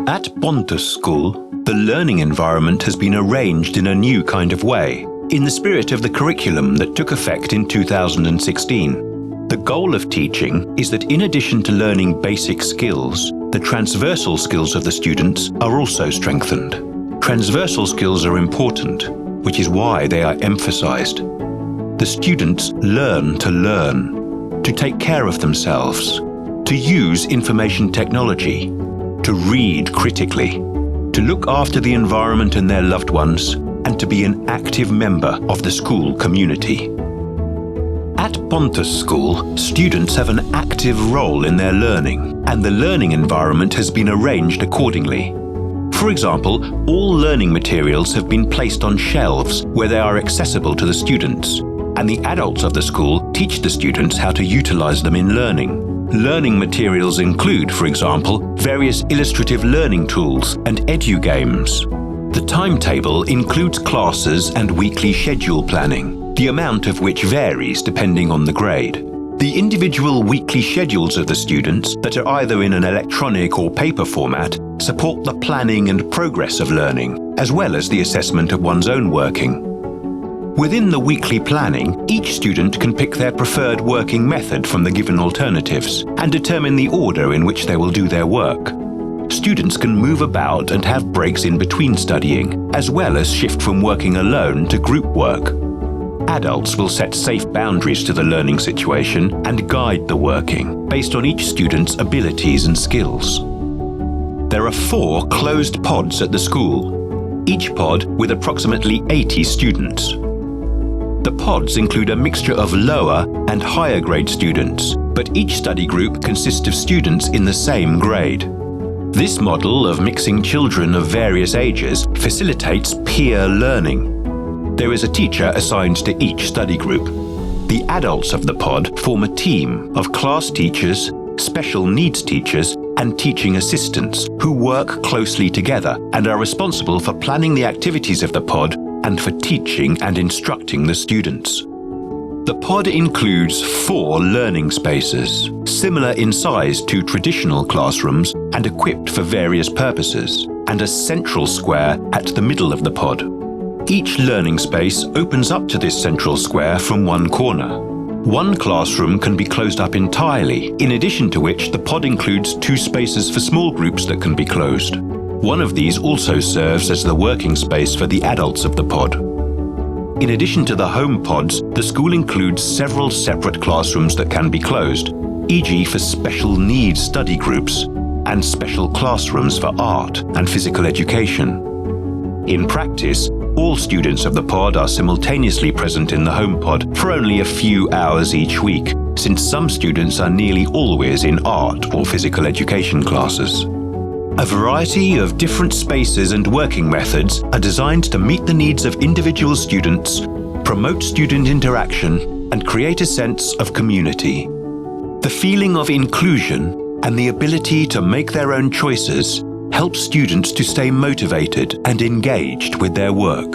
At Pontus School, the learning environment has been arranged in a new kind of way, in the spirit of the curriculum that took effect in 2016. The goal of teaching is that in addition to learning basic skills, the transversal skills of the students are also strengthened. Transversal skills are important, which is why they are emphasized. The students learn, to take care of themselves, to use information technology, to read critically, to look after the environment and their loved ones, and to be an active member of the school community. At Pontus School, students have an active role in their learning, and the learning environment has been arranged accordingly. For example, all learning materials have been placed on shelves where they are accessible to the students, and the adults of the school teach the students how to utilize them in learning. Learning materials include, for example, various illustrative learning tools and edu-games. The timetable includes classes and weekly schedule planning, the amount of which varies depending on the grade. The individual weekly schedules of the students that are either in an electronic or paper format support the planning and progress of learning, as well as the assessment of one's own working. Within the weekly planning, each student can pick their preferred working method from the given alternatives and determine the order in which they will do their work. Students can move about and have breaks in between studying, as well as shift from working alone to group work. Adults will set safe boundaries to the learning situation and guide the working based on each student's abilities and skills. There are 4 closed pods at the school, each pod with approximately 80 students. The pods include a mixture of lower and higher grade students, but each study group consists of students in the same grade. This model of mixing children of various ages facilitates peer learning. There is a teacher assigned to each study group. The adults of the pod form a team of class teachers, special needs teachers, and teaching assistants who work closely together and are responsible for planning the activities of the pod and for teaching and instructing the students. The pod includes 4 learning spaces, similar in size to traditional classrooms and equipped for various purposes, and a central square at the middle of the pod. Each learning space opens up to this central square from one corner. One classroom can be closed up entirely, in addition to which the pod includes 2 spaces for small groups that can be closed. One of these also serves as the working space for the adults of the pod. In addition to the home pods, the school includes several separate classrooms that can be closed, e.g. for special needs study groups, and special classrooms for art and physical education. In practice, all students of the pod are simultaneously present in the home pod for only a few hours each week, since some students are nearly always in art or physical education classes. A variety of different spaces and working methods are designed to meet the needs of individual students, promote student interaction, and create a sense of community. The feeling of inclusion and the ability to make their own choices help students to stay motivated and engaged with their work.